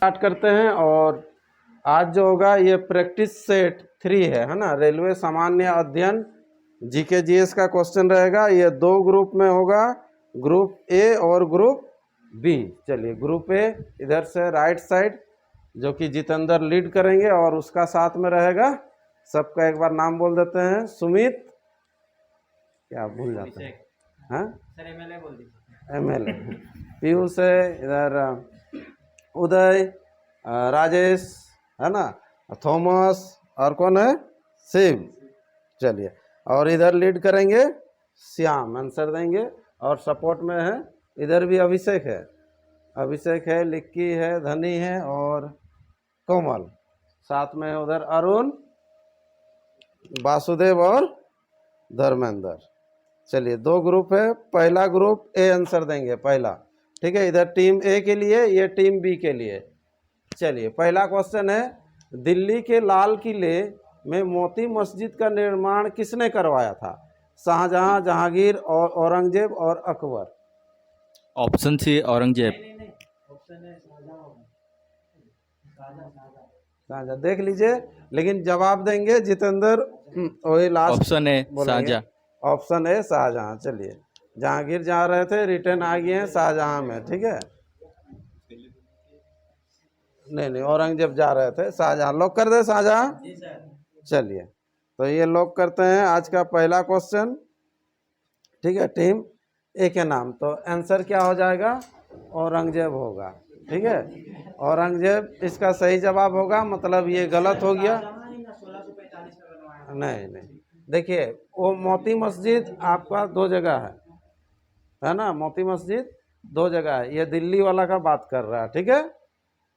Start करते हैं। और आज जो होगा ये प्रैक्टिस सेट 3 है ना, रेलवे सामान्य अध्ययन जीके जीएस का क्वेश्चन रहेगा। ये 2 ग्रुप में होगा, ग्रुप ए और ग्रुप बी। चलिए ग्रुप ए इधर से राइट साइड जो कि जितेंद्र लीड करेंगे, और उसका साथ में रहेगा, सबका एक बार नाम बोल देते हैं। सुमित, क्या भूल जाते हैं, हाँ सर एमएलए बोल दीजिए, एमएलए। पीयूष है इधर, उदय, राजेश है ना, थॉमस, और कौन है, शिव। चलिए, और इधर लीड करेंगे श्याम, आंसर देंगे। और सपोर्ट में है इधर भी अभिषेक है, लिक्की है, धनी है और कोमल। साथ में है उधर अरुण, वासुदेव और धर्मेंद्र। चलिए 2 ग्रुप है, पहला ग्रुप ए आंसर देंगे पहला, ठीक है। इधर टीम ए के लिए, ये टीम बी के लिए। चलिए पहला क्वेश्चन है, दिल्ली के लाल किले में मोती मस्जिद का निर्माण किसने करवाया था? शाहजहां, जहांगीर और औरंगजेब और अकबर। Option C Aurangzeb. शाहजहां देख लीजिए, लेकिन जवाब देंगे जितेंद्र वही लास्ट ऑप्शन ए बोलेंगे। शाहजहां। Option A Shahjahan. चलिए जहांगीर जा रहे थे, रिटर्न आ गए हैं शाहजहां में, ठीक है। नहीं, औरंगजेब जा रहे थे, शाहजहां लॉक कर दे, शाहजहां। चलिए तो ये लॉक करते हैं आज का पहला क्वेश्चन, ठीक है। टीम ए के नाम, तो आंसर क्या हो जाएगा, औरंगजेब होगा, ठीक है। औरंगजेब इसका सही जवाब होगा, मतलब ये गलत हो गया। नहीं, देखिए वो मोती मस्जिद आपका 2 जगह है ना, मोती मस्जिद 2 जगह है, ये दिल्ली वाला का बात कर रहा है, ठीक है।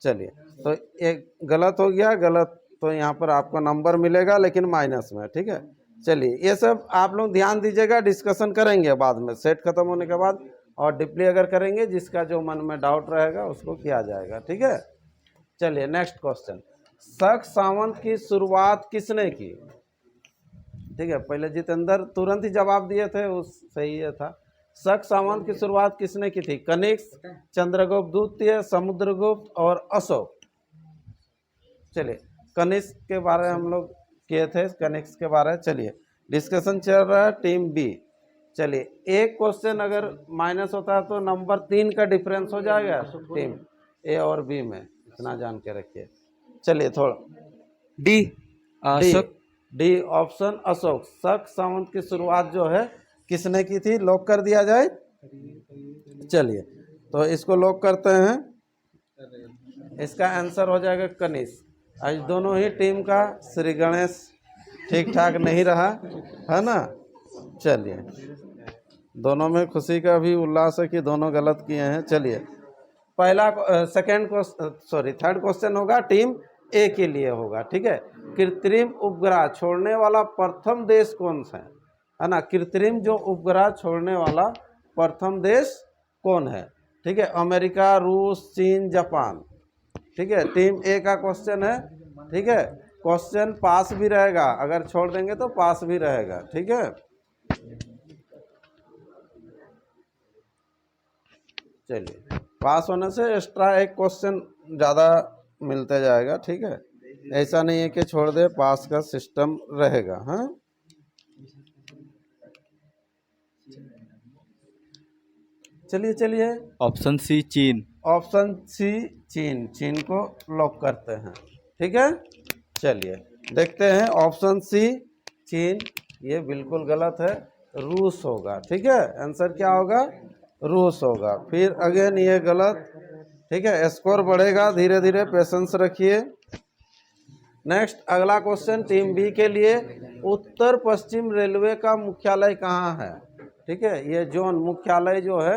चलिए तो एक गलत हो गया, गलत, तो यहाँ पर आपको नंबर मिलेगा लेकिन माइनस में, ठीक है। चलिए ये सब आप लोग ध्यान दीजिएगा, डिस्कशन करेंगे बाद में सेट खत्म होने के बाद, और डिप्ली अगर करेंगे, जिसका जो मन में डाउट रहेगा उसको किया जाएगा, ठीक है। चलिए नेक्स्ट क्वेश्चन, शक सावंत की शुरुआत किसने की? ठीक है, पहले जितेंद्र तुरंत ही जवाब दिए थे, उस सही है था। शक सावंत की शुरुआत किसने की थी? कनिष्क, चंद्रगुप्त द्वितीय, समुद्रगुप्त और अशोक। चलिए कनिष्क के बारे में हम लोग किए थे, कनिष्क के बारे में। चलिए डिस्कशन चल रहा है टीम बी। चलिए एक क्वेश्चन अगर माइनस होता है तो नंबर 3 का डिफरेंस हो जाएगा टीम ए और बी में, इतना जान के रखिए। चलिए थोड़ा D Ashok, D option Ashok. शक सावंत की शुरुआत जो है किसने की थी, लॉक कर दिया जाए। चलिए तो इसको लॉक करते हैं, इसका आंसर हो जाएगा कनिष्क। आज दोनों ही टीम का श्री गणेश ठीक ठाक नहीं रहा है ना। चलिए दोनों में खुशी का भी उल्लास है कि दोनों गलत किए हैं। चलिए पहला थर्ड क्वेश्चन होगा टीम ए के लिए होगा, ठीक है। कृत्रिम उपग्रह छोड़ने वाला प्रथम देश कौन सा है ना, कृत्रिम जो उपग्रह छोड़ने वाला प्रथम देश कौन है? ठीक है, अमेरिका, रूस, चीन, जापान। ठीक है, टीम ए का क्वेश्चन है, ठीक है। क्वेश्चन पास भी रहेगा, अगर छोड़ देंगे तो पास भी रहेगा, ठीक है। चलिए पास होने से एक्स्ट्रा एक क्वेश्चन ज़्यादा मिलते जाएगा, ठीक है। ऐसा नहीं है कि छोड़ दे, पास का सिस्टम रहेगा। हाँ चलिए ऑप्शन सी चीन। ऑप्शन सी चीन, चीन को लॉक करते हैं, ठीक है। चलिए देखते हैं, ऑप्शन सी चीन, ये बिल्कुल गलत है, रूस होगा, ठीक है। आंसर क्या होगा, रूस होगा। फिर अगेन ये गलत, ठीक है। स्कोर बढ़ेगा धीरे धीरे, पेशेंस रखिए। नेक्स्ट अगला क्वेश्चन टीम बी के लिए, उत्तर पश्चिम रेलवे का मुख्यालय कहाँ है? ठीक है, ये जोन मुख्यालय जो है,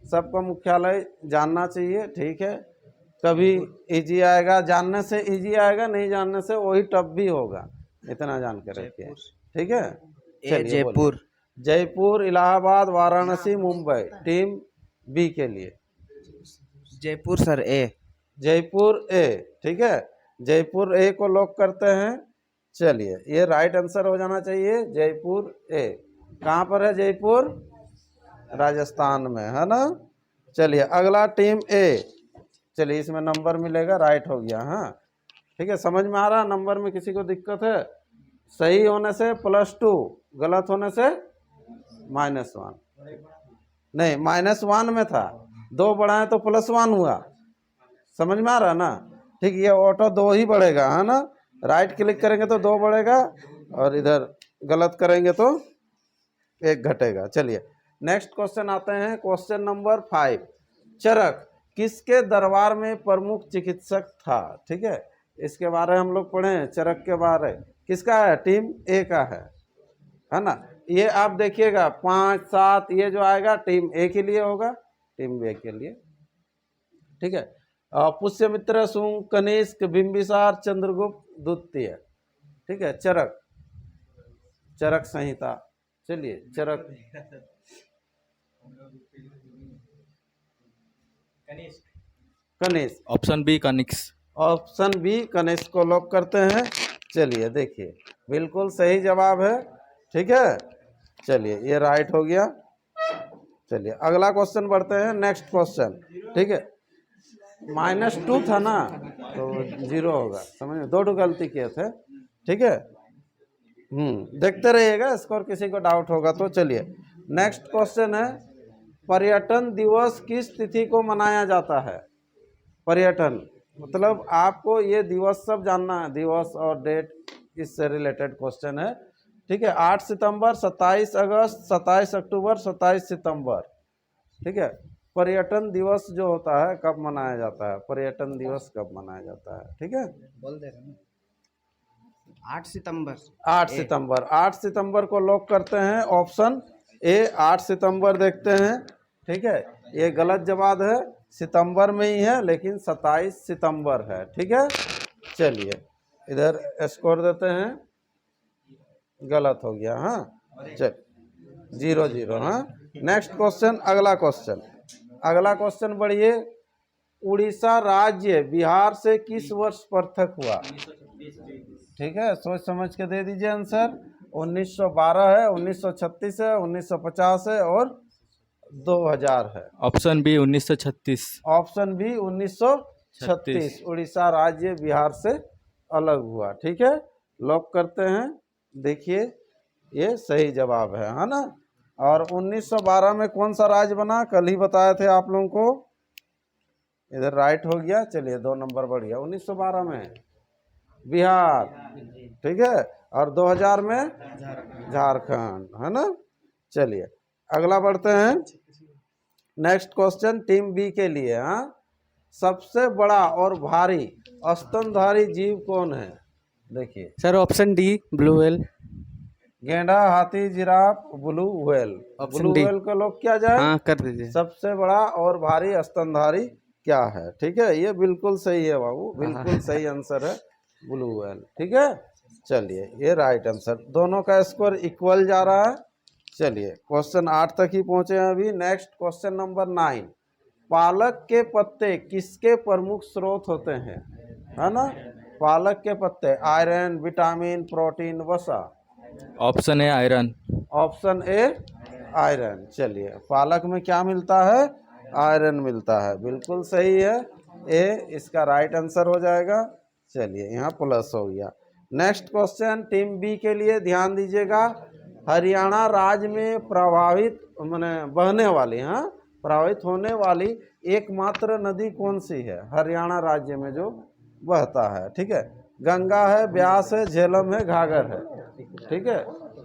सबका मुख्यालय जानना चाहिए, ठीक है। कभी इजी आएगा, जानने से इजी आएगा, नहीं जानने से वही टफ भी होगा, इतना जान के रखिए, ठीक है। चलिए जयपुर। जयपुर, इलाहाबाद, वाराणसी, मुंबई। टीम बी के लिए जयपुर सर, ए। जयपुर ए, ठीक है। जयपुर ए को लॉक करते हैं। चलिए ये राइट आंसर हो जाना चाहिए, जयपुर ए। कहाँ पर है जयपुर? राजस्थान में, है ना। चलिए अगला टीम ए, चलिए इसमें नंबर मिलेगा, राइट हो गया। हाँ ठीक है, समझ में आ रहा, नंबर में किसी को दिक्कत है? सही होने से +2, गलत होने से -1। नहीं, -1 में था, 2 बढ़ाएं तो +1 हुआ, समझ में आ रहा ना? ठीक, ये ऑटो 2 ही बढ़ेगा, है ना? राइट क्लिक करेंगे तो 2 बढ़ेगा, और इधर गलत करेंगे तो 1 घटेगा। चलिए नेक्स्ट क्वेश्चन आते हैं, क्वेश्चन नंबर 5। चरक किसके दरबार में प्रमुख चिकित्सक था? ठीक है, इसके बारे में हम लोग पढ़े हैं, चरक के बारे। किसका है? टीम ए का है ना? ये आप देखिएगा 5, 7 ये जो आएगा टीम ए के लिए होगा, टीम बी के लिए। ठीक है, पुष्यमित्र, शुंग, कनिष्क, बिंबिसार, चंद्रगुप्त द्वितीय। ठीक है, चरक, चरक संहिता। चलिए Charak, Kanishka, option B Kanishka. Option B Kanishka को लॉक करते हैं। चलिए देखिए, बिल्कुल सही जवाब है। ठीक है, चलिए ये राइट हो गया। चलिए अगला क्वेश्चन बढ़ते हैं, नेक्स्ट क्वेश्चन। ठीक है, -2 था ना, तो 0 होगा, समझ में? 2 गलती किए थे। ठीक है, देखते रहिएगा, स्कोर किसी को डाउट होगा तो। चलिए नेक्स्ट क्वेश्चन है, पर्यटन दिवस किस तिथि को मनाया जाता है? पर्यटन मतलब आपको ये दिवस सब जानना है, दिवस और डेट, इससे रिलेटेड क्वेश्चन है। ठीक है, 8 सितंबर, 27 अगस्त, 27 अक्टूबर, 27 सितंबर। ठीक है, पर्यटन दिवस जो होता है कब मनाया जाता है? पर्यटन दिवस कब मनाया जाता है? ठीक है, बोल दे रहे 8 सितंबर। 8 सितंबर। 8 सितंबर को लॉक करते हैं, ऑप्शन ए 8 सितंबर देखते हैं। ठीक है, ये गलत जवाब है, सितंबर में ही है, लेकिन 27 सितंबर है। ठीक है, चलिए इधर स्कोर देते हैं, गलत हो गया। हाँ चल 0-0। हाँ नेक्स्ट क्वेश्चन, अगला क्वेश्चन। अगला क्वेश्चन बढ़िए, उड़ीसा राज्य बिहार से किस वर्ष पृथक हुआ? ठीक है, सोच समझ के दे दीजिए आंसर। 1912 है, 1936 है, 1950 है, और 2000 है। Option B 1936। Option B 1936, Orissa राज्य बिहार से अलग हुआ। ठीक है, लॉक करते हैं। देखिए ये सही जवाब है ना? और 1912 में कौन सा राज्य बना? कल ही बताए थे आप लोगों को, इधर राइट हो गया। चलिए 2 नंबर बढ़ गया। 1912 में बिहार, ठीक है, और 2000 में झारखंड, है ना? चलिए अगला बढ़ते हैं, नेक्स्ट क्वेश्चन टीम बी के लिए। हाँ, सबसे बड़ा और भारी स्तनधारी जीव कौन है? देखिए sir option D blue whale. गेंडा, हाथी, giraffe, blue whale. Blue D। Whale का लोग क्या जाए? हाँ कर दीजिए। सबसे बड़ा और भारी स्तनधारी क्या है? ठीक है, ये बिल्कुल सही है बाबू, बिल्कुल सही आंसर है, ब्लू व्हेल। ठीक है, चलिए ये राइट आंसर। दोनों का स्कोर इक्वल जा रहा है। चलिए क्वेश्चन 8 तक ही पहुंचे हैं अभी। नेक्स्ट क्वेश्चन नंबर 9, पालक के पत्ते किसके प्रमुख स्रोत होते हैं? है ना, पालक के पत्ते आयरन, विटामिन, प्रोटीन, वसा। Option A iron. Option A iron. चलिए पालक में क्या मिलता है? आयरन मिलता है, बिल्कुल सही है, ए इसका राइट आंसर हो जाएगा। चलिए यहाँ प्लस हो गया। नेक्स्ट क्वेश्चन टीम बी के लिए, ध्यान दीजिएगा। हरियाणा राज्य में प्रभावित माने बहने वाली, हाँ, प्रभावित होने वाली एकमात्र नदी कौन सी है? हरियाणा राज्य में जो बहता है। ठीक है, गंगा है, ब्यास है, झेलम है, घाघर है। ठीक है,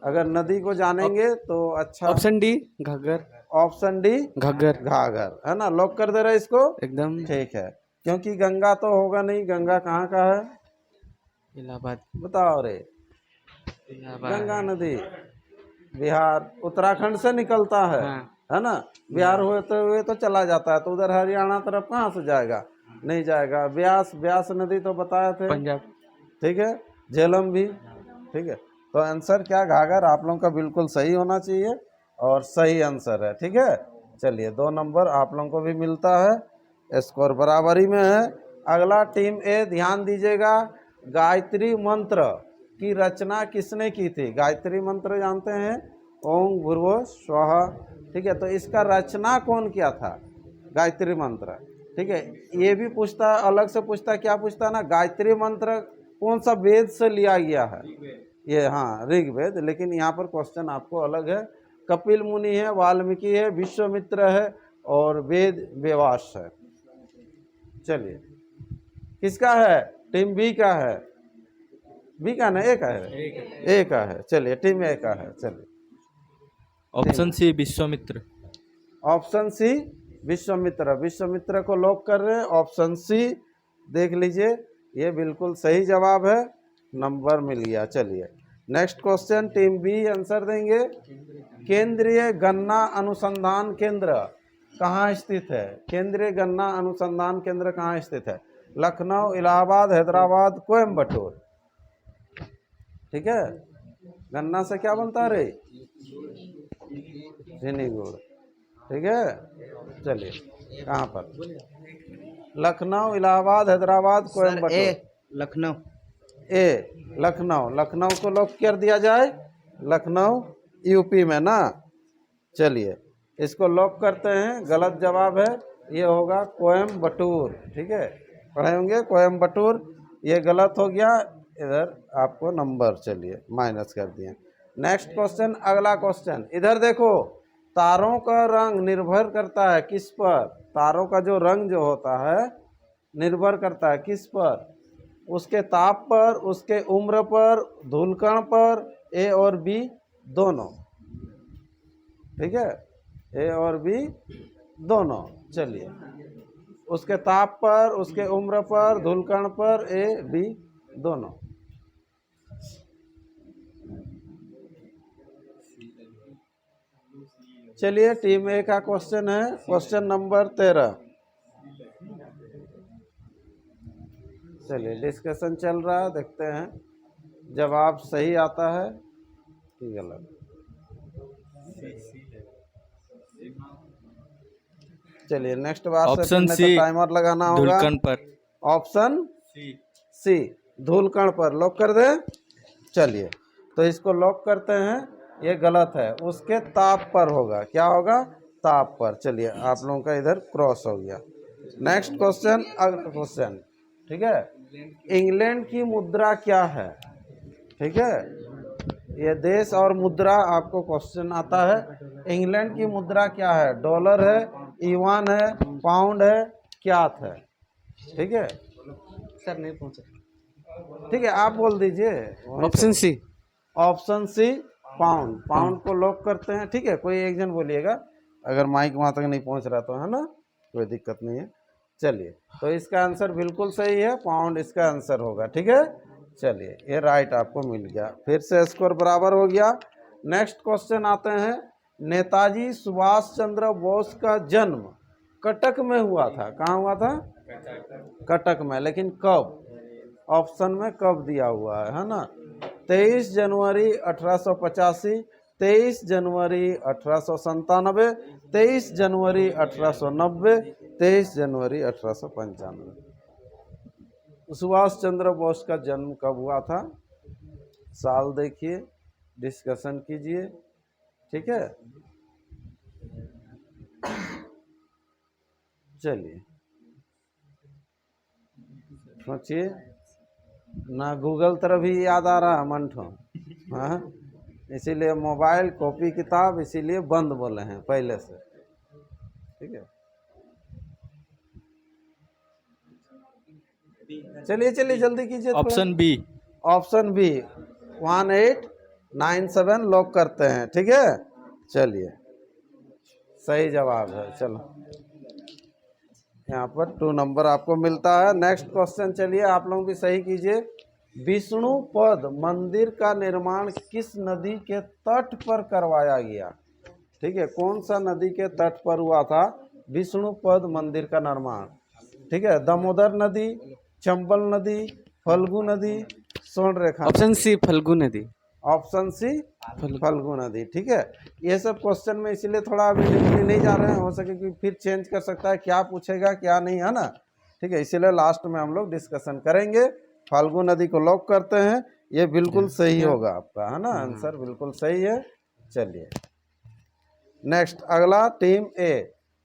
अगर नदी को जानेंगे तो अच्छा। Option D Ghaggar. Option D Ghaggar Ghaghar, है ना? लॉक कर दे रहे इसको। एकदम। ठीक है, क्योंकि गंगा तो होगा नहीं, गंगा कहाँ का है? इलाहाबाद। बताओ रे। गंगा नदी बिहार उत्तराखंड से निकलता है, है ना? बिहार होते हुए तो चला जाता है, तो उधर हरियाणा तरफ कहाँ से जाएगा? नहीं जाएगा। ब्यास, ब्यास नदी तो बताए थे, पंजाब। ठीक है, झेलम भी। ठीक है, तो आंसर क्या? घाघर। आप लोगों का बिल्कुल सही होना चाहिए और सही आंसर है। ठीक है, चलिए 2 नंबर आप लोगों को भी मिलता है, स्कोर बराबरी में है। अगला टीम ए, ध्यान दीजिएगा। गायत्री मंत्र की रचना किसने की थी? गायत्री मंत्र जानते हैं, ओम भूर्भुवः स्वः। ठीक है, तो इसका रचना कौन किया था? गायत्री मंत्र ठीक है, ये भी पूछता है, अलग से पूछता है, क्या पूछता है ना, गायत्री मंत्र कौन सा वेद से लिया गया है, ये हाँ ऋग्वेद, लेकिन यहाँ पर क्वेश्चन आपको अलग है। कपिल मुनि है, वाल्मीकि है, विश्वामित्र है और वेद व्यास है। चलिए, किसका है, टीम बी का है, बी का ना, ए का है, ए का है। चलिए, टीम ए का है। चलिए, option C Vishwamitra. Option C Vishwamitra, Vishwamitra को लॉक कर रहे हैं। ऑप्शन सी देख लीजिए, ये बिल्कुल सही जवाब है, नंबर मिल गया। चलिए, next question, team B answer देंगे। केंद्रीय गन्ना अनुसंधान केंद्र कहाँ स्थित है, केंद्रीय गन्ना अनुसंधान केंद्र कहाँ स्थित है, लखनऊ, इलाहाबाद, हैदराबाद, कोयम्बटूर। ठीक है, गन्ना से क्या बनता है रे, चीनी गुड़। ठीक है, चलिए, कहाँ पर, लखनऊ, इलाहाबाद, हैदराबाद, सर कोयम्बटूर। ए लखनऊ। ए लखनऊ, लखनऊ को लॉक कर दिया जाए, लखनऊ यूपी में ना। चलिए, इसको लॉक करते हैं, गलत जवाब है, ये होगा कोयम्बटूर। ठीक है, पढ़े होंगे कोयम्बटूर, ये गलत हो गया, इधर आपको नंबर चलिए माइनस कर दिए। नेक्स्ट क्वेश्चन, अगला क्वेश्चन, इधर देखो, तारों का रंग निर्भर करता है किस पर, तारों का जो रंग जो होता है निर्भर करता है किस पर, उसके ताप पर, उसके उम्र पर, धूलकण पर, ए और बी दोनों। ठीक है, ए और बी दोनों। चलिए, उसके ताप पर, उसके उम्र पर, धूलकण पर, ए बी दोनों। चलिए, टीम ए का क्वेश्चन है, क्वेश्चन नंबर 13। चलिए, डिस्कशन चल रहा है, देखते हैं जवाब सही आता है कि गलत। चलिए, नेक्स्ट बार से ऑप्शन फिर सी टाइमर लगाना होगा। धुलकन पर। ऑप्शन सी धूलकण पर लॉक कर दे। चलिए, तो इसको लॉक करते हैं, ये गलत है, उसके ताप पर होगा, क्या होगा, ताप पर। चलिए, आप लोगों का इधर क्रॉस हो गया। नेक्स्ट क्वेश्चन, अगला क्वेश्चन। ठीक है, इंग्लैंड की मुद्रा क्या है। ठीक है, ये देश और मुद्रा आपको क्वेश्चन आता है। इंग्लैंड की मुद्रा क्या है, डॉलर है, ईवान है, पाउंड है, क्यात है। ठीक है, सर नहीं पहुंचा। ठीक है, आप बोल दीजिए। Option C. Option C pound, pound को लॉक करते हैं। ठीक है, कोई एक जन बोलिएगा, अगर माइक वहाँ तक नहीं पहुँच रहा तो, है ना, कोई दिक्कत नहीं है। चलिए, तो इसका आंसर बिल्कुल सही है, पाउंड इसका आंसर होगा। ठीक है, चलिए, ये राइट आपको मिल गया, फिर से स्कोर बराबर हो गया। नेक्स्ट क्वेश्चन आते हैं, नेताजी सुभाष चंद्र बोस का जन्म कटक में हुआ था, कहाँ हुआ था, कटक में, लेकिन कब, ऑप्शन में कब दिया हुआ है ना, 23 जनवरी 1885, 23 जनवरी 1897, 23 जनवरी 1890, 23 जनवरी 1895। सुभाष चंद्र बोस का जन्म कब हुआ था, साल देखिए, डिस्कशन कीजिए। ठीक है, चलिए, सोचिए ना, गूगल तरफ ही याद आ रहा है मंठो, हाँ, इसीलिए मोबाइल, कॉपी किताब इसीलिए बंद बोले हैं पहले से। ठीक है, चलिए चलिए जल्दी कीजिए। Option B. Option B 1897 lock करते हैं। ठीक है, चलिए, सही जवाब है। चलो, यहाँ पर 2 नंबर आपको मिलता है। नेक्स्ट क्वेश्चन, चलिए आप लोग भी सही कीजिए। विष्णुपद मंदिर का निर्माण किस नदी के तट पर करवाया गया। ठीक है, कौन सा नदी के तट पर हुआ था विष्णुपद मंदिर का निर्माण। ठीक है, दामोदर नदी, चंबल नदी, फल्गु नदी, स्वर्णरेखा। ऑप्शन सी फल्गु नदी। ऑप्शन सी फल्गु नदी। ठीक है, ये सब क्वेश्चन में इसीलिए थोड़ा अभी नहीं जा रहे हैं, हो सके कि फिर चेंज कर सकता है, क्या पूछेगा क्या नहीं, है ना। ठीक है, इसीलिए लास्ट में हम लोग डिस्कशन करेंगे। फाल्गु नदी को लॉक करते हैं, ये बिल्कुल सही होगा आपका, है ना, आंसर बिल्कुल सही है। चलिए, नेक्स्ट अगला टीम ए।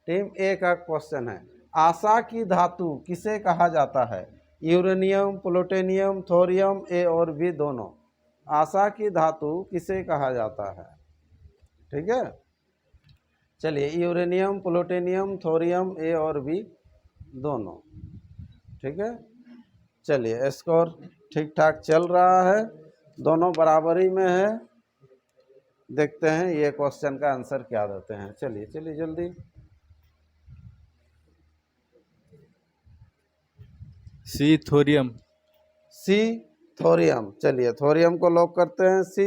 टीम ए का क्वेश्चन है, आशा की धातु किसे कहा जाता है? यूरेनियम, प्लूटोनियम, थोरियम, ए और बी दोनों। आशा की धातु किसे कहा जाता है? ठीक है, चलिए यूरेनियम, प्लूटोनियम, थोरियम, ए और बी दोनों। ठीक है, चलिए स्कोर ठीक ठाक चल रहा है, दोनों बराबरी में है। देखते हैं ये क्वेश्चन का आंसर क्या देते हैं। चलिए चलिए जल्दी। सी थोरियम। सी थोरियम, चलिए थोरियम को लॉक करते हैं। सी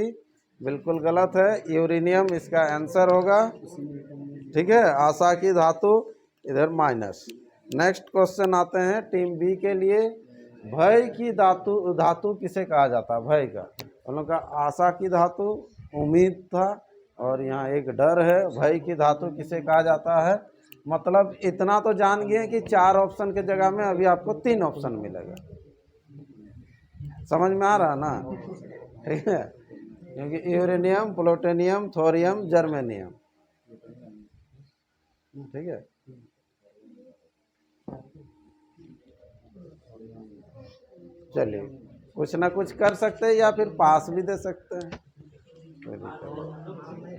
बिल्कुल गलत है, यूरेनियम इसका आंसर होगा। ठीक है, आशा की धातु इधर माइनस। नेक्स्ट क्वेश्चन आते हैं टीम बी के लिए। भय की धातु किसे कहा जाता है? भय का हम लोग का आशा की धातु, उम्मीद था, और यहाँ एक डर है। भय की धातु किसे कहा जाता है? मतलब इतना तो जान गए कि 4 ऑप्शन के जगह में अभी आपको 3 ऑप्शन मिलेगा। समझ में आ रहा ना? ठीक है, क्योंकि यूरेनियम, प्लूटोनियम, थोरियम, जर्मेनियम। ठीक है, चलिए कुछ ना कुछ कर सकते हैं या फिर पास भी दे सकते हैं, कोई दिक्कत नहीं।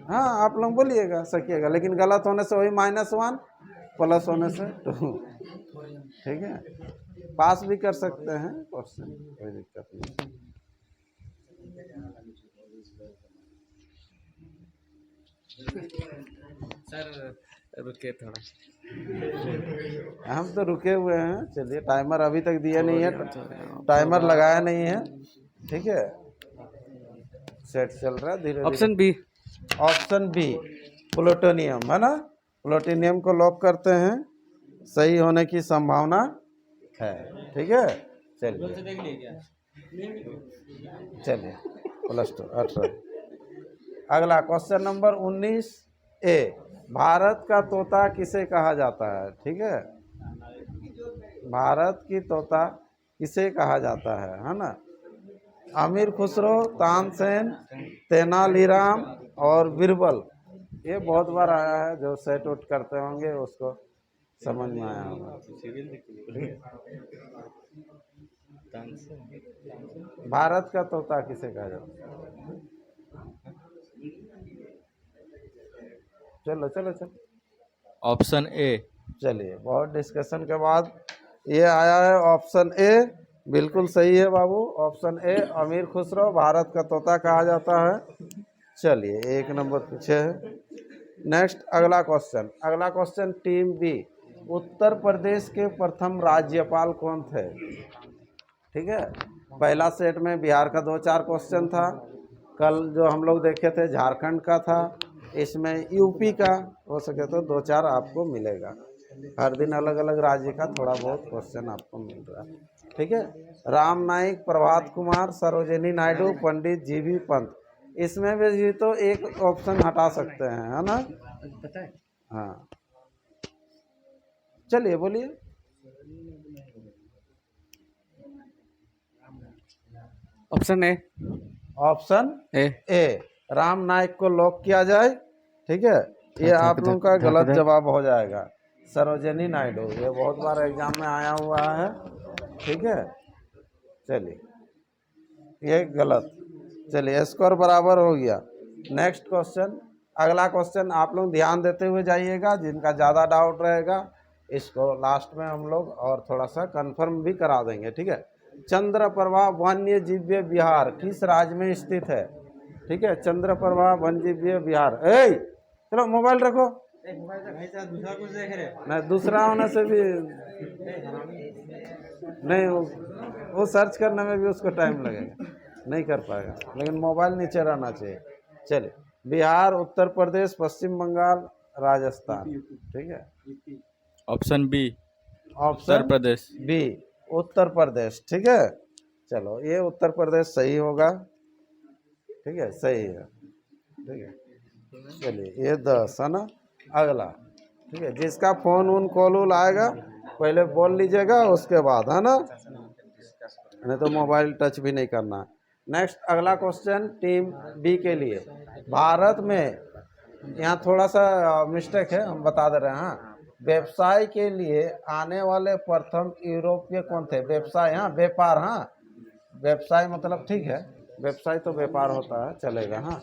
हाँ आप लोग बोलिएगा, सकिएगा, लेकिन गलत होने से वही -1, प्लस होने से 2। ठीक है, पास भी कर सकते हैं क्वेश्चन, कोई दिक्कत नहीं। सर रुके थोड़ा। हम तो रुके हुए हैं। चलिए टाइमर अभी तक दिया नहीं है, टाइमर लगाया नहीं है। ठीक है, सेट चल रहा है धीरे। Option B. Option B plutonium है ना? प्लूटोनियम को लॉक करते हैं, सही होने की संभावना है। ठीक है, चलिए चलिए +2 18। अगला क्वेश्चन नंबर 19 ए। भारत का तोता किसे कहा जाता है? ठीक है, भारत की तोता किसे कहा जाता है ना? अमीर खुसरो, तानसेन, तेनालीराम और बीरबल। ये बहुत बार आया है, जो सेट आउट करते होंगे उसको समझ में आया होगा। भारत का तोता किसे कहा जाता है? चलो चलो चलो। Option A. चलिए बहुत डिस्कशन के बाद ये आया है ऑप्शन ए। बिल्कुल सही है बाबू, ऑप्शन ए अमीर खुसरो भारत का तोता कहा जाता है। चलिए 1 नंबर पीछे है। नेक्स्ट अगला question team B. Uttar Pradesh के प्रथम राज्यपाल कौन थे? ठीक है, पहला सेट में बिहार का 2-4 क्वेश्चन था। कल जो हम लोग देखे थे झारखंड का था। इसमें यूपी का हो सके तो 2-4 आपको मिलेगा। हर दिन अलग अलग राज्य का थोड़ा बहुत क्वेश्चन आपको मिल रहा है। ठीक है, राम नाईक, प्रभात कुमार, सरोजिनी नायडू, पंडित जीवी पंत। इसमें भी तो एक ऑप्शन हटा सकते हैं, है ना? पता है। हाँ चलिए बोलिए। Option A. Option A. A Ram Naik को लॉक किया जाए। ठीक है, ये आप लोगों का गलत जवाब हो जाएगा। सरोजिनी नायडू, ये बहुत बार एग्जाम में आया हुआ है। ठीक है, चलिए ये गलत। चलिए स्कोर बराबर हो गया। नेक्स्ट क्वेश्चन, अगला क्वेश्चन आप लोग ध्यान देते हुए जाइएगा। जिनका ज़्यादा डाउट रहेगा इसको लास्ट में हम लोग और थोड़ा सा कंफर्म भी करा देंगे। ठीक है, चंद्रप्रभा वन्य जीव विहार किस राज्य में स्थित है? ठीक है, चंद्रप्रभा वन्य जीव विहार। ए चलो मोबाइल रखो। दूसरा कुछ देख रहे? नहीं, दूसरा होने से भी नहीं, वो सर्च करने में भी उसको टाइम लगेगा, नहीं कर पाएगा। लेकिन मोबाइल नीचे रहना चाहिए। चलिए, बिहार, उत्तर प्रदेश, पश्चिम बंगाल, राजस्थान। ठीक है, option B. Option Uttar Pradesh. B Uttar Pradesh. ठीक है, चलो ये उत्तर प्रदेश सही होगा। ठीक है, सही है। ठीक है, चलिए ये 10 है ना। अगला, ठीक है, जिसका फोन उन कॉल उल आएगा पहले बोल लीजिएगा, उसके बाद, है ना? नहीं तो मोबाइल टच भी नहीं करना। नेक्स्ट अगला क्वेश्चन टीम बी के लिए। भारत में, यहाँ थोड़ा सा मिस्टेक है, हम बता दे रहे हैं। हाँ, व्यवसाय के लिए आने वाले प्रथम यूरोपीय कौन थे? व्यवसाय, हाँ व्यापार, हाँ व्यवसाय मतलब ठीक है, व्यवसाय तो व्यापार होता है, चलेगा। हाँ,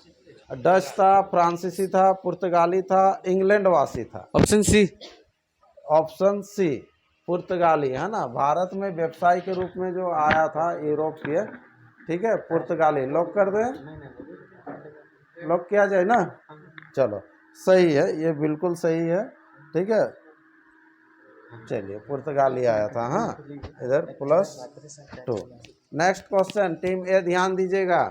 डच था, फ्रांसीसी था, पुर्तगाली था, इंग्लैंड वासी था। Option C. ऑप्शन सी पुर्तगाली, है ना। भारत में व्यवसाय के रूप में जो आया था यूरोपीय, ठीक है, पुर्तगाली। लॉक कर दें, लॉक किया जाए ना। चलो सही है, ये बिल्कुल सही है, ठीक है। चलिए पुर्तगाली आया था, हाँ, इधर +2। नेक्स्ट क्वेश्चन, टीम ए ध्यान दीजिएगा।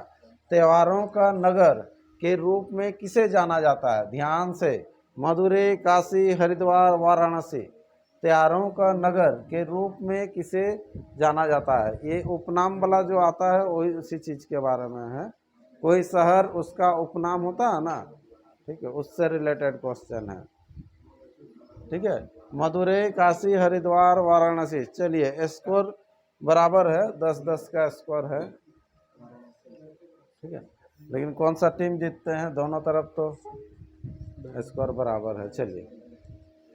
त्योहारों का नगर के रूप में किसे जाना जाता है? ध्यान से, मदुरै, काशी, हरिद्वार, वाराणसी। त्योहारों का नगर के रूप में किसे जाना जाता है? ये उपनाम वाला जो आता है वही उसी चीज़ के बारे में है। कोई शहर उसका उपनाम होता है ना, ठीक है, उससे रिलेटेड क्वेश्चन है, ठीक है। मदुरै, काशी, हरिद्वार, वाराणसी। चलिए स्कोर बराबर है, 10-10 का स्कोर है, ठीक है। लेकिन कौन सा टीम जीतते हैं? दोनों तरफ तो स्कोर बराबर है। चलिए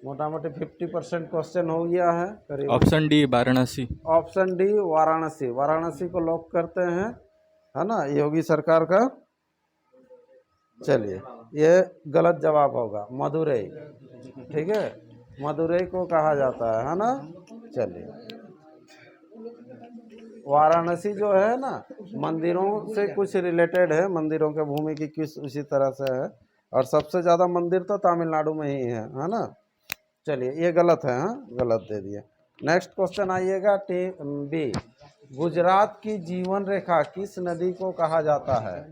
मोटा मोटी 50% क्वेश्चन हो गया है करीब। Option D Varanasi. Option D Varanasi, Varanasi को लॉक करते हैं, है ना, योगी सरकार का। चलिए ये गलत जवाब होगा, मदुरै, ठीक है, मदुरै को कहा जाता है ना। चलिए वाराणसी जो है ना, मंदिरों से कुछ रिलेटेड है, मंदिरों के भूमि की किस उसी तरह से है, और सबसे ज़्यादा मंदिर तो तमिलनाडु में ही है ना। चलिए ये गलत है, हाँ गलत दे दिए। नेक्स्ट क्वेश्चन आइएगा, टीम बी। गुजरात की जीवन रेखा किस नदी को कहा जाता है?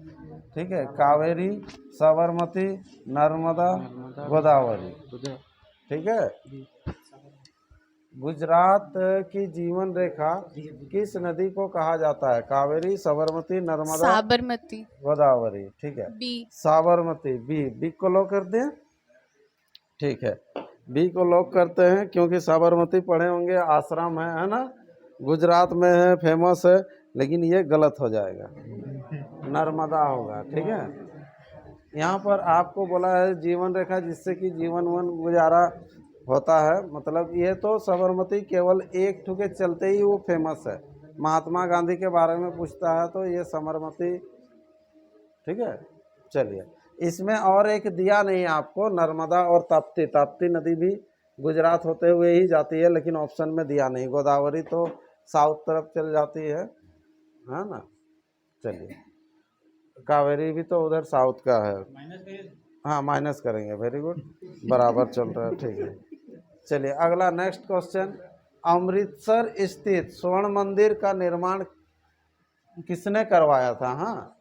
ठीक है, कावेरी, साबरमती, नर्मदा, गोदावरी, ठीक है। गुजरात की जीवन रेखा किस नदी को कहा जाता है? कावेरी, साबरमती, नर्मदा, साबरमती। गोदावरी, ठीक है। बी। साबरमती, बी को लॉक कर दें, ठीक है, बी को लॉक करते हैं, क्योंकि साबरमती पढ़े होंगे, आश्रम है ना, गुजरात में है, फेमस है, लेकिन ये गलत हो जाएगा, नर्मदा होगा, ठीक है। यहाँ पर आपको बोला है जीवन रेखा जिससे कि जीवन वन गुजारा होता है, मतलब ये तो साबरमती केवल एक ठुके चलते ही वो फेमस है। महात्मा गांधी के बारे में पूछता है तो ये साबरमती, ठीक है। चलिए इसमें और एक दिया नहीं आपको, नर्मदा और ताप्ती, ताप्ती नदी भी गुजरात होते हुए ही जाती है, लेकिन ऑप्शन में दिया नहीं। गोदावरी तो साउथ तरफ चल जाती है ना। चलिए कावेरी भी तो उधर साउथ का है, हाँ माइनस करेंगे, वेरी गुड, बराबर चल रहा है, ठीक है। चलिए अगला नेक्स्ट क्वेश्चन, अमृतसर स्थित स्वर्ण मंदिर का निर्माण किसने करवाया था? हाँ,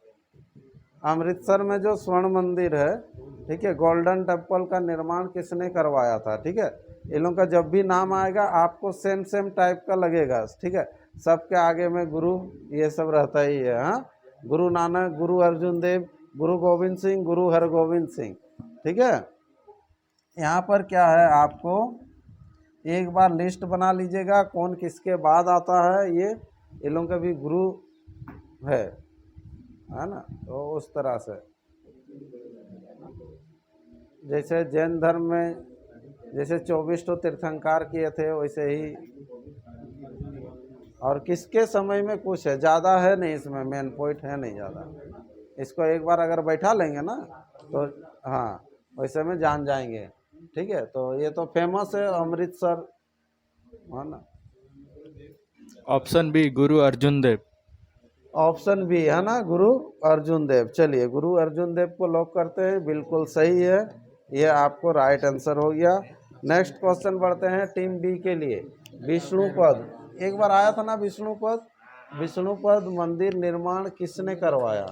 अमृतसर में जो स्वर्ण मंदिर है, ठीक है, गोल्डन टेम्पल का निर्माण किसने करवाया था? ठीक है, इन लोगों का जब भी नाम आएगा आपको सेम सेम टाइप का लगेगा, ठीक है। सबके आगे में गुरु ये सब रहता ही है, हाँ, गुरु नानक, गुरु अर्जुन देव, गुरु गोविंद सिंह, गुरु हरगोविंद सिंह, ठीक है। यहाँ पर क्या है, आपको एक बार लिस्ट बना लीजिएगा कौन किसके बाद आता है, ये इन लोगों का भी गुरु है ना। तो उस तरह से जैसे जैन धर्म में जैसे 24 तो तीर्थंकर किए थे, वैसे ही, और किसके समय में कुछ है, ज़्यादा है नहीं, इसमें मेन पॉइंट है नहीं ज़्यादा। इसको एक बार अगर बैठा लेंगे ना तो हाँ वैसे में जान जाएंगे, ठीक है। तो ये तो फेमस है अमृतसर, है ना। ऑप्शन बी गुरु अर्जुन देव। ऑप्शन बी है ना, गुरु अर्जुन देव। चलिए गुरु अर्जुन देव को लॉक करते हैं, बिल्कुल सही है, ये आपको राइट आंसर हो गया। नेक्स्ट क्वेश्चन बढ़ते हैं टीम बी के लिए। विष्णुपद, एक बार आया था ना विष्णुपद, विष्णुपद मंदिर निर्माण किसने करवाया?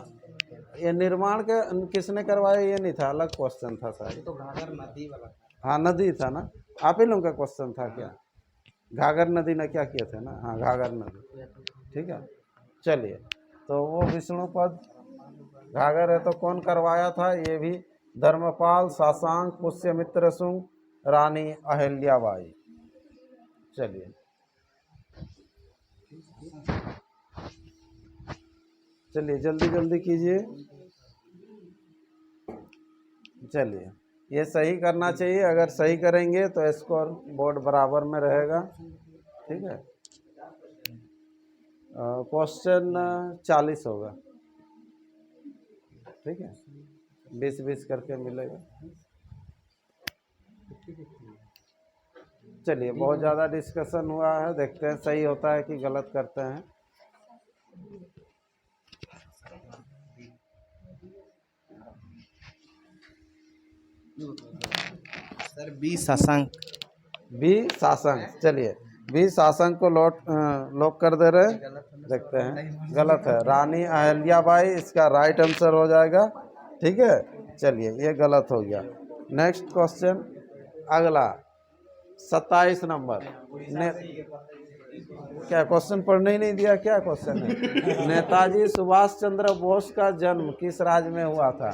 ये निर्माण के किसने करवाया ये नहीं था, अलग क्वेश्चन था शायद, तो घाघर नदी वाला। हाँ नदी था ना, आप ही लोगों का क्वेश्चन था क्या? घाघर नदी ने क्या किए थे ना, हाँ घाघर नदी, ठीक है। चलिए तो वो विष्णुपद घाघर है, तो कौन करवाया था? ये भी धर्मपाल, सासांग, पुष्यमित्र सुंग, रानी अहिल्याबाई। चलिए चलिए जल्दी जल्दी कीजिए। चलिए ये सही करना चाहिए, अगर सही करेंगे तो स्कोर बोर्ड बराबर में रहेगा। ठीक है, क्वेश्चन 40 होगा। ठीक है, 20-20 करके मिलेगा। चलिए, बहुत ज़्यादा डिस्कशन हुआ है, देखते हैं सही होता है कि गलत करते हैं। Sir B Shashank. B Shashank. चलिए, बी शासंक को लॉक कर दे रहे हैं, देखते हैं। गलत है, रानी अहल्याबाई इसका राइट आंसर हो जाएगा। ठीक है, चलिए ये गलत हो गया। नेक्स्ट क्वेश्चन, अगला 27 नंबर। क्या क्वेश्चन पढ़ने ही नहीं दिया, क्या क्वेश्चन है? नेताजी सुभाष चंद्र बोस का जन्म किस राज्य में हुआ था?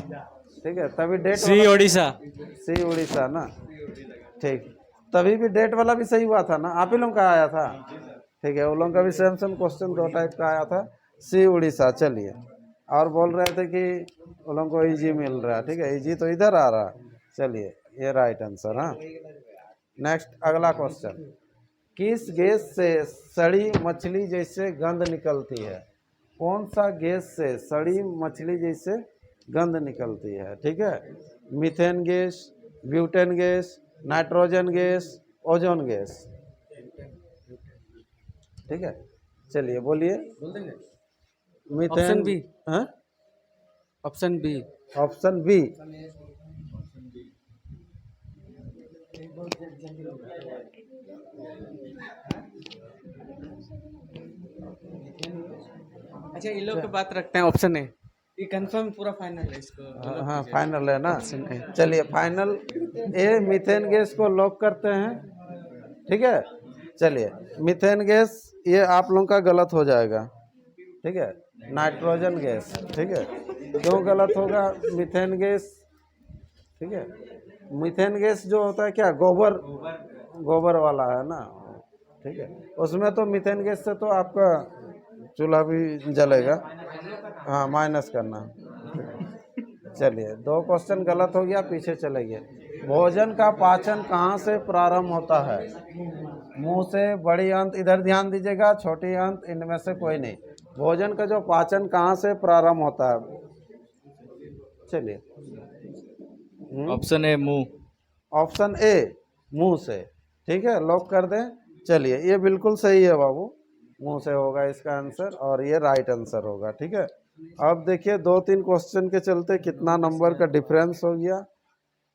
ठीक है, तभी डेट सी ओडिशा। सी उड़ीसा ना। ठीक, तभी भी डेट वाला भी सही हुआ था ना, आप ही लोगों का आया था। ठीक है, वो लोगों का भी सेम सेम क्वेश्चन 2 टाइप का आया था। सी उड़ीसा। चलिए, और बोल रहे थे कि वो लोगों को इजी मिल रहा है। ठीक है, इजी तो इधर आ रहा है। चलिए, ये राइट आंसर। हाँ, नेक्स्ट अगला क्वेश्चन, किस गैस से सड़ी मछली जैसे गंध निकलती है? कौन सा गैस से सड़ी मछली जैसे गंध निकलती है? ठीक है, methane gas, butane gas, nitrogen gas, ozone gas. ठीक है, चलिए बोलिए। मीथेन। Option B. हाँ, ऑप्शन बी। Option B. अच्छा, इन लोग की बात रखते हैं, ऑप्शन ए। ये कंफर्म पूरा फाइनल है इसको। हाँ, फाइनल है ना। चलिए, फाइनल ए मीथेन गैस को लॉक करते हैं। ठीक है, चलिए, मीथेन गैस ये आप लोगों का गलत हो जाएगा। ठीक है, नाइट्रोजन गैस। ठीक है, क्यों गलत होगा? मीथेन गैस, ठीक है, मीथेन गैस जो होता है क्या, गोबर, गोबर वाला है ना। ठीक है, उसमें तो मीथेन गैस से तो आपका चूल्हा भी जलेगा। हाँ, माइनस करना। चलिए, 2 क्वेश्चन गलत हो गया, पीछे चले गए। भोजन का पाचन कहाँ से प्रारंभ होता है? मुंह से, बड़ी अंत, इधर ध्यान दीजिएगा, छोटी अंत, इनमें से कोई नहीं। भोजन का जो पाचन कहाँ से प्रारंभ होता है? चलिए, ऑप्शन ए मुंह। ऑप्शन ए मुंह से। ठीक है, लॉक कर दें। चलिए, ये बिल्कुल सही है बाबू, मुंह से होगा इसका आंसर, और ये राइट आंसर होगा। ठीक है, अब देखिए 2-3 क्वेश्चन के चलते कितना नंबर का डिफरेंस हो गया।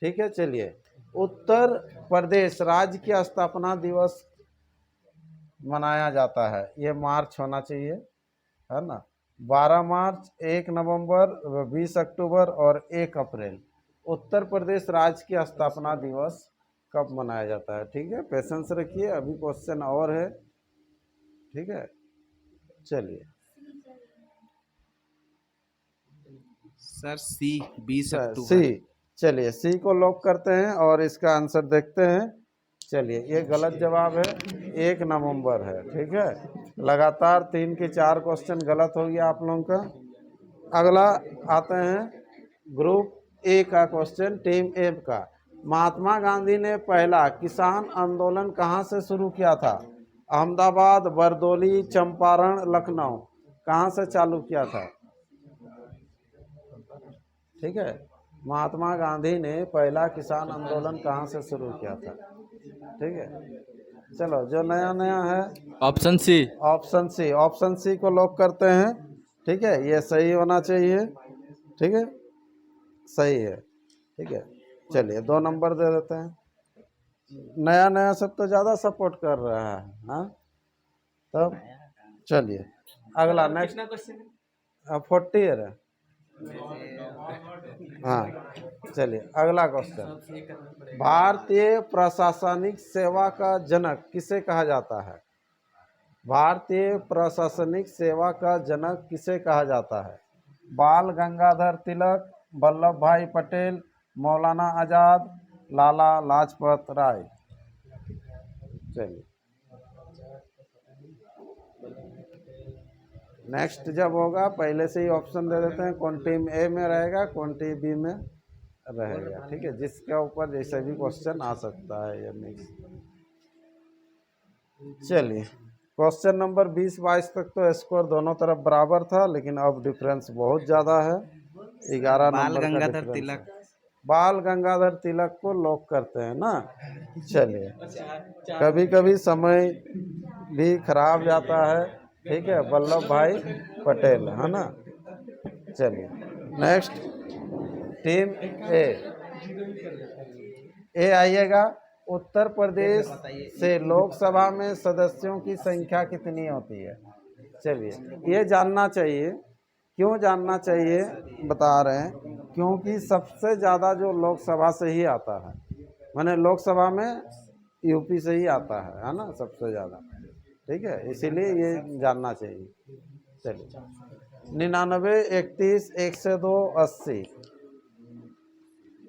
ठीक है, चलिए, उत्तर प्रदेश राज्य की स्थापना दिवस मनाया जाता है, ये मार्च होना चाहिए, है ना। 12 मार्च, 1 नवंबर, 20 अक्टूबर और 1 अप्रैल। उत्तर प्रदेश राज्य की स्थापना दिवस कब मनाया जाता है? ठीक है, पेशेंस रखिए, अभी क्वेश्चन और है। ठीक है, चलिए। सर सी 20 सी। अक्टूबर। चलिए, सी को लॉक करते हैं और इसका आंसर देखते हैं। चलिए, ये गलत जवाब है, 1 नवंबर है। ठीक है, लगातार 3 के 4 क्वेश्चन गलत हो गया आप लोगों का। अगला आते हैं ग्रुप ए का क्वेश्चन, टीम ए का। महात्मा गांधी ने पहला किसान आंदोलन कहाँ से शुरू किया था? अहमदाबाद, बरदौली, चंपारण, लखनऊ। कहाँ से चालू किया था? ठीक है, महात्मा गांधी ने पहला किसान आंदोलन कहाँ से शुरू किया था? ठीक है, चलो, जो नया नया है, option C. Option C. Option C को लॉक करते हैं। ठीक है, ये सही होना चाहिए। ठीक है, सही है। ठीक है, चलिए 2 नंबर दे देते हैं। नया नया सब तो ज़्यादा सपोर्ट कर रहा है। हाँ, तब चलिए, अगला नेक्स्ट। 40 है। हाँ, चलिए, अगला क्वेश्चन, भारतीय प्रशासनिक सेवा का जनक किसे कहा जाता है? भारतीय प्रशासनिक सेवा का जनक किसे कहा जाता है? बाल गंगाधर तिलक, वल्लभ भाई पटेल, मौलाना आजाद, लाला लाजपत राय। चलिए, नेक्स्ट जब होगा पहले से ही ऑप्शन दे देते हैं, कौन टीम ए में रहेगा, कौन टीम बी में रहेगा। ठीक है, जिसके ऊपर जैसे भी क्वेश्चन आ सकता है या नेक्स्ट। चलिए, क्वेश्चन नंबर 20-22 तक तो स्कोर दोनों तरफ बराबर था, लेकिन अब डिफरेंस बहुत ज़्यादा है, 11 बाल नंबर का गंगाधर डिफरेंस तिलक। है। बाल गंगाधर तिलक को लॉक करते हैं ना। चलिए, कभी कभी समय भी खराब जाता है। ठीक है, वल्लभ भाई पटेल, है ना। चलिए नेक्स्ट, टीम ए आइएगा। उत्तर प्रदेश से लोकसभा में सदस्यों की संख्या कितनी होती है? चलिए, ये जानना चाहिए। क्यों जानना चाहिए बता रहे हैं, क्योंकि सबसे ज़्यादा जो लोकसभा से ही आता है, माने लोकसभा में यूपी से ही आता है ना, सबसे ज़्यादा। ठीक है, इसीलिए ये जानना चाहिए। चलिए, 99, 31, 102, 80।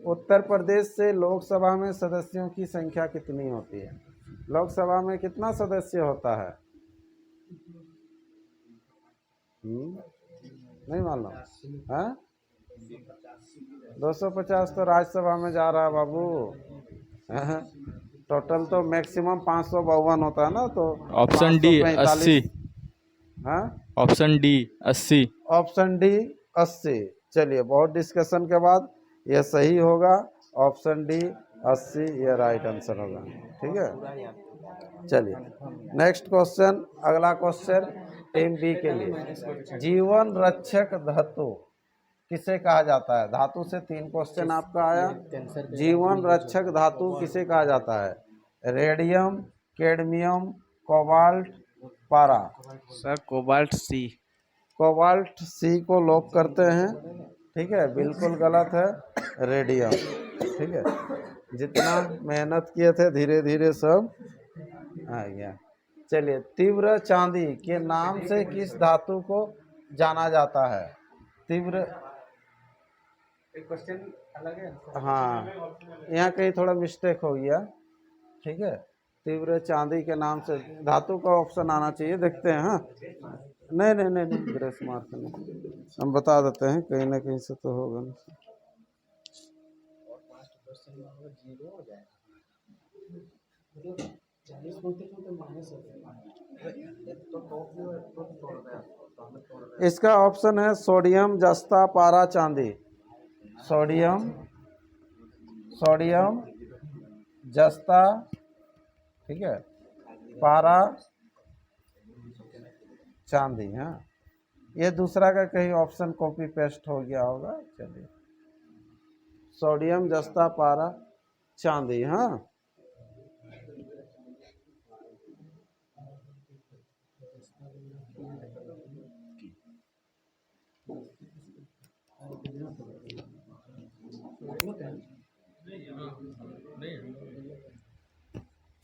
उत्तर प्रदेश से लोकसभा में सदस्यों की संख्या कितनी होती है? लोकसभा में कितना सदस्य होता है? नहीं मालूम है? 250 तो राज्यसभा में जा रहा है बाबू। टोटल तो मैक्सिमम 552 होता है ना, तो ऑप्शन डी 80। हाँ, ऑप्शन डी 80। Option D 80। चलिए, बहुत डिस्कशन के बाद यह सही होगा। ऑप्शन डी 80 यह राइट आंसर होगा। ठीक है, चलिए नेक्स्ट क्वेश्चन। अगला क्वेश्चन टीम बी के लिए, जीवन रक्षक धातु किसे कहा जाता है? धातु से 3 क्वेश्चन आपका आया। जीवन रक्षक धातु किसे कहा जाता है? रेडियम, कैडमियम, कोबाल्ट, पारा। सर कोबाल्ट सी। कोबाल्ट सी को लॉक करते हैं। ठीक है, बिल्कुल गलत है, रेडियम। ठीक है, जितना मेहनत किए थे धीरे धीरे सब आ गया। चलिए, तीव्र चांदी के नाम से किस धातु को जाना जाता है? तीव्र, क्वेश्चन अलग है। हाँ, यहाँ कहीं थोड़ा मिस्टेक हो गया। ठीक है, तीव्र चांदी के नाम से धातु का ऑप्शन आना चाहिए। देखते हैं। हाँ, नहीं नहीं नहीं नहीं, ग्रेस मार्क नहीं, हम बता देते हैं, कहीं ना कहीं से तो होगा ना। इसका ऑप्शन है सोडियम, जस्ता, पारा, चांदी। सोडियम, सोडियम, जस्ता, ठीक है, पारा, चांदी। हाँ, ये दूसरा का कहीं ऑप्शन कॉपी पेस्ट हो गया होगा। चलिए, सोडियम, जस्ता, पारा, चांदी। हाँ,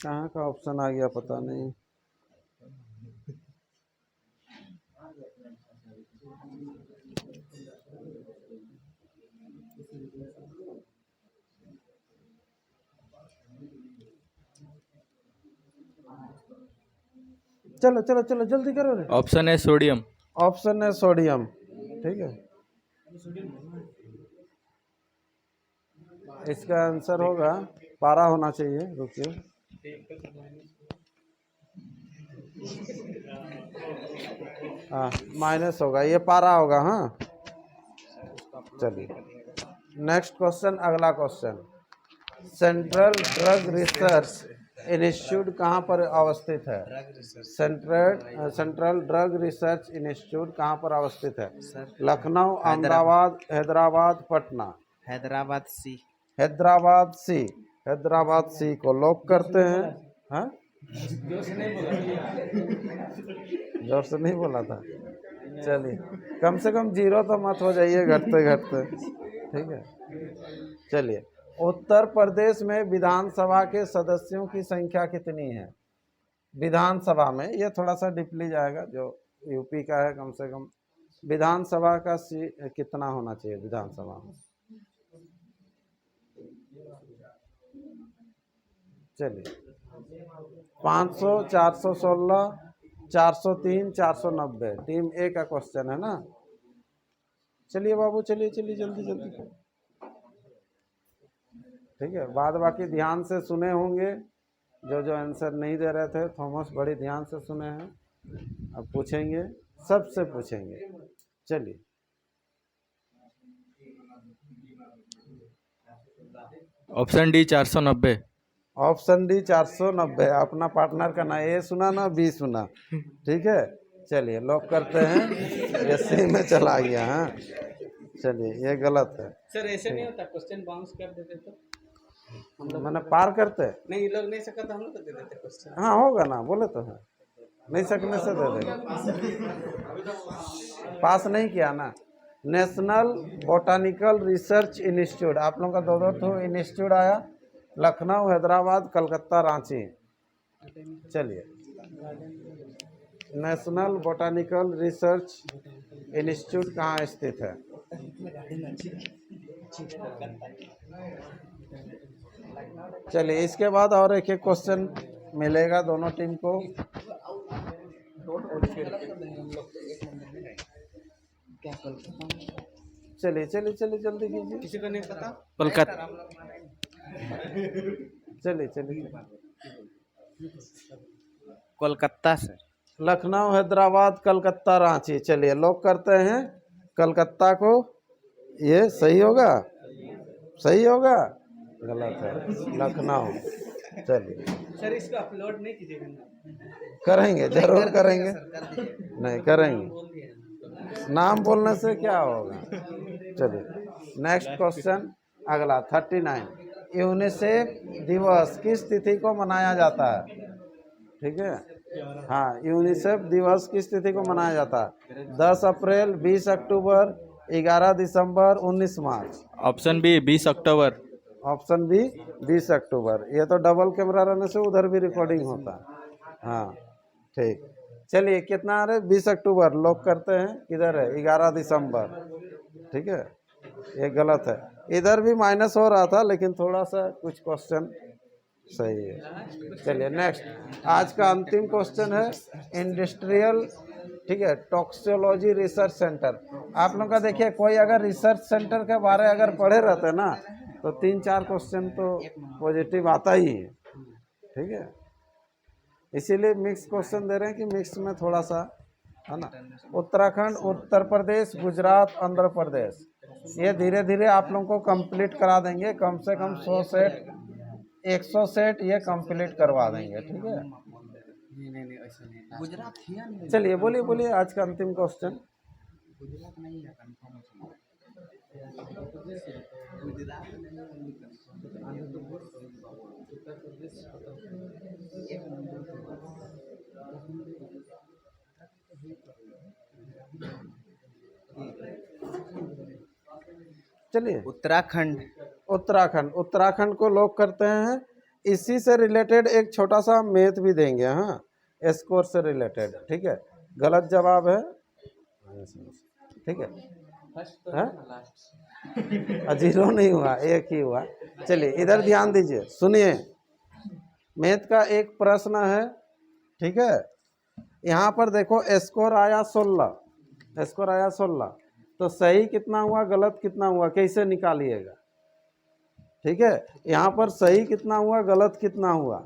कहाँ का ऑप्शन आ गया पता नहीं। चलो चलो चलो, जल्दी करो रे। ऑप्शन है सोडियम। ऑप्शन है सोडियम। ठीक है, इसका आंसर होगा पारा होना चाहिए। रुकिए, हाँ, माइनस होगा, ये पारा होगा। हाँ, चलिए नेक्स्ट क्वेश्चन। अगला question, central drug research institute कहाँ पर अवस्थित है? सेंट्रल ड्रग रिसर्च इंस्टीट्यूट कहाँ पर अवस्थित है? लखनऊ, अहमदाबाद, हैदराबाद, पटना। हैदराबाद सी। हैदराबाद सी। हैदराबाद सी को लॉक करते हैं। हाँ, जोर से नहीं बोला था। चलिए, कम से कम 0 तो मत हो जाइए घटते घटते। ठीक है, चलिए, उत्तर प्रदेश में विधानसभा के सदस्यों की संख्या कितनी है? विधानसभा में, ये थोड़ा सा डीपली जाएगा, जो यूपी का है कम से कम विधानसभा का कितना होना चाहिए विधानसभा में? चलिए, 500, 416, 403, 490। टीम ए का क्वेश्चन है ना। चलिए बाबू, चलिए चलिए, जल्दी जल्दी। ठीक है, बाद बाकी ध्यान से सुने होंगे, जो जो आंसर नहीं दे रहे थे थॉमस बड़ी ध्यान से सुने हैं। अब पूछेंगे, सबसे पूछेंगे। चलिए, ऑप्शन डी 490। Option D 490। अपना पार्टनर का ना ए सुना ना बी सुना, ठीक है। चलिए लॉक करते हैं, ये सी में चला गया। हाँ चलिए, ये गलत है। सर ऐसे नहीं होता, क्वेश्चन बाउंस कर देते तो मैंने पार करते। नहीं, ये लोग नहीं सका तो हम लोग तो दे देते क्वेश्चन। हाँ होगा ना, बोले तो है, नहीं सकने से दे देंगे। पास नहीं किया ना। नेशनल बोटानिकल रिसर्च इंस्टीट्यूट, आप लोगों का दो ठो इंस्टीट्यूट आया, लखनऊ, हैदराबाद, कलकत्ता, रांची। चलिए, नेशनल बोटानिकल रिसर्च इंस्टीट्यूट कहाँ स्थित है? चलिए, इसके बाद और एक एक क्वेश्चन मिलेगा दोनों टीम को। चलिए चलिए चलिए, जल्दी कीजिए। किसी को नहीं पता। कोलकाता। चलिए चलिए, कोलकाता सर। लखनऊ, हैदराबाद, कलकत्ता, रांची। चलिए लॉक करते हैं कलकत्ता को। ये सही होगा? सही होगा? गलत है, लखनऊ। चलिए, सर इसको अपलोड नहीं कीजिएगा ना। करेंगे, जरूर करेंगे। नहीं करेंगे, बोल दिया। नाम बोलने से क्या होगा। चलिए नेक्स्ट क्वेश्चन, अगला 39। यूनिसेफ दिवस किस तिथि को मनाया जाता है? ठीक है, हाँ, यूनिसेफ दिवस किस तिथि को मनाया जाता है? 10 अप्रैल, 20 अक्टूबर, 11 दिसंबर, 19 मार्च। ऑप्शन बी 20 अक्टूबर। ऑप्शन बी 20 अक्टूबर। ये तो डबल कैमरा रहने से उधर भी रिकॉर्डिंग होता है। हाँ ठीक, चलिए कितना आ रहा है? 20 अक्टूबर। लॉक करते हैं, किधर है? 11 दिसंबर। ठीक है, ये गलत है। इधर भी माइनस हो रहा था, लेकिन थोड़ा सा कुछ क्वेश्चन सही है। चलिए नेक्स्ट, आज का अंतिम क्वेश्चन है इंडस्ट्रियल, ठीक है, टॉक्सियोलॉजी रिसर्च सेंटर। आप लोग का देखिए, कोई अगर रिसर्च सेंटर के बारे अगर पढ़े रहते ना, तो 3-4 क्वेश्चन तो पॉजिटिव आता ही है। ठीक है, इसीलिए मिक्स क्वेश्चन दे रहे हैं कि मिक्स में थोड़ा सा है ना। उत्तराखंड, उत्तर प्रदेश, गुजरात, आंध्र प्रदेश, ये धीरे धीरे आप लोगों को कंप्लीट करा देंगे। कम से कम 100 सेट, 100 सेट ये कंप्लीट करवा देंगे। ठीक है, नहीं ऐसा नहीं। गुजरात थी या नहीं? चलिए बोलिए बोलिए, आज का अंतिम क्वेश्चन। गुजरात नहीं है, कंफर्म चलिए, उत्तराखंड। उत्तराखंड, उत्तराखंड को लॉक करते हैं। इसी से रिलेटेड एक छोटा सा मैथ भी देंगे। हाँ, स्कोर से रिलेटेड। ठीक है, गलत जवाब है। ठीक है, हाँ? जीरो नहीं हुआ, एक ही हुआ। चलिए इधर ध्यान दीजिए, सुनिए। मैथ का एक प्रश्न है, ठीक है। यहाँ पर देखो स्कोर आया 16, स्कोर आया 16, तो सही कितना हुआ, गलत कितना हुआ, कैसे निकालिएगा? ठीक है, यहाँ पर सही कितना हुआ, गलत कितना हुआ,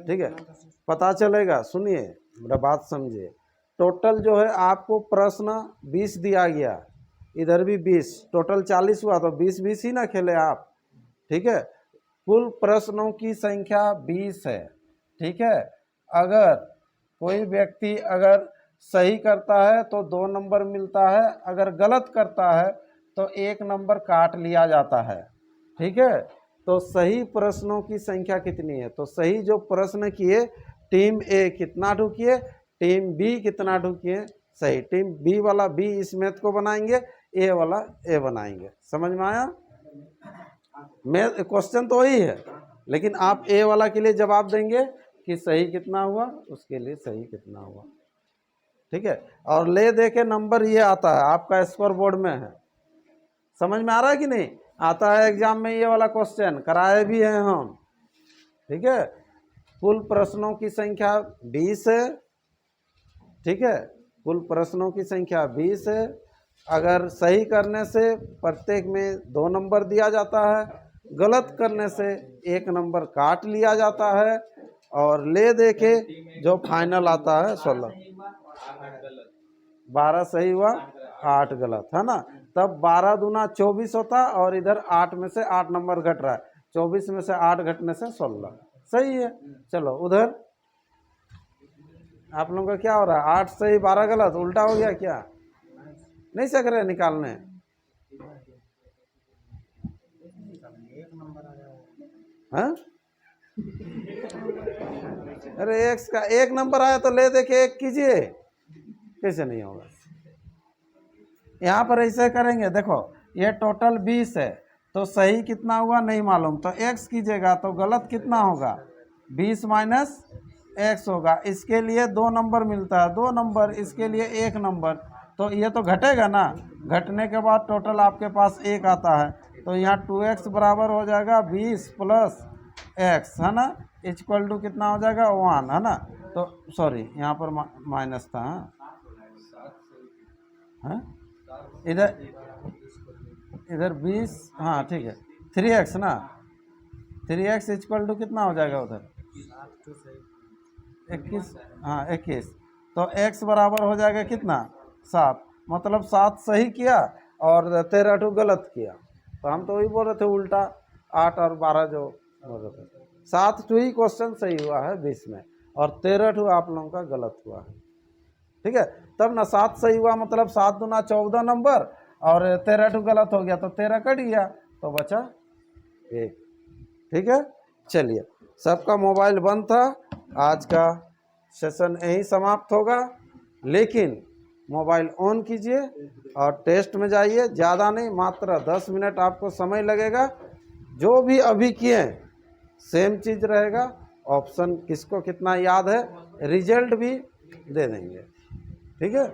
ठीक है, पता चलेगा। सुनिए, मेरा बात समझिए। टोटल जो है आपको प्रश्न 20 दिया गया, इधर भी 20, टोटल 40 हुआ, तो 20-20 ही ना खेले आप। ठीक है, कुल प्रश्नों की संख्या 20 है। ठीक है, अगर कोई व्यक्ति अगर सही करता है तो 2 नंबर मिलता है, अगर गलत करता है तो 1 नंबर काट लिया जाता है। ठीक है, तो सही प्रश्नों की संख्या कितनी है? तो सही जो प्रश्न किए, टीम ए कितना ढूंढिए, टीम बी कितना ढूंढिए। सही, टीम बी वाला बी इस मैथ को बनाएंगे, ए वाला ए बनाएंगे। समझ में आया? मैथ क्वेश्चन तो वही है, लेकिन आप ए वाला के लिए जवाब देंगे कि सही कितना हुआ, उसके लिए सही कितना हुआ। ठीक है, और ले दे के नंबर ये आता है, आपका स्कोर बोर्ड में है। समझ में आ रहा है कि नहीं? आता है एग्जाम में, ये वाला क्वेश्चन कराए भी हैं हम। ठीक है, कुल प्रश्नों की संख्या 20 है। ठीक है, कुल प्रश्नों की संख्या 20 है। अगर सही करने से प्रत्येक में 2 नंबर दिया जाता है, गलत करने से 1 नंबर काट लिया जाता है और ले दे के जो फाइनल आता है 16। 12 सही हुआ, 8 गलत, है ना। तब 12 दूना 24 होता और इधर 8 में से 8 नंबर घट रहा है, 24 में से 8 घटने से 16 सही है। चलो उधर आप लोगों का क्या हो रहा है, 8 सही 12 गलत, उल्टा हो गया क्या, नहीं सक रहे निकालने। हाँ अरे एक्स का 1 नंबर आया तो ले दे के 1 कीजिए, कैसे नहीं होगा। यहाँ पर ऐसे करेंगे, देखो ये टोटल 20 है तो सही कितना हुआ नहीं मालूम, तो x कीजिएगा तो गलत कितना होगा, 20 माइनस x होगा। इसके लिए 2 नंबर मिलता है, 2 नंबर, इसके लिए 1 नंबर, तो ये तो घटेगा ना, घटने के बाद टोटल आपके पास 1 आता है, तो यहाँ 2x बराबर हो जाएगा 20 प्लस x, है ना, इक्वल टू कितना हो जाएगा 1, है ना। तो सॉरी यहाँ पर माइनस था, हाँ इधर 20, हाँ ठीक है 3x ना, 3x इक्वल टू कितना हो जाएगा उधर 21, हाँ 21, तो x बराबर हो जाएगा कितना 7, मतलब 7 सही किया और 13 टू गलत किया। तो हम तो वही बोल रहे थे उल्टा, 8 और 12 जो बोल रहे थे, 7 टू ही क्वेश्चन सही हुआ है 20 में और 13 टू आप लोगों का गलत हुआ है, ठीक है। तब ना 7 सही हुआ, मतलब 7 दूना 14 नंबर और 13 टू गलत हो गया तो 13 कट गया तो बचा 1, ठीक है। चलिए सबका मोबाइल बंद था, आज का सेशन यहीं समाप्त होगा, लेकिन मोबाइल ऑन कीजिए और टेस्ट में जाइए, ज़्यादा नहीं मात्र 10 मिनट आपको समय लगेगा। जो भी अभी किए सेम चीज़ रहेगा, ऑप्शन किसको कितना याद है, रिजल्ट भी दे देंगे, ठीक है।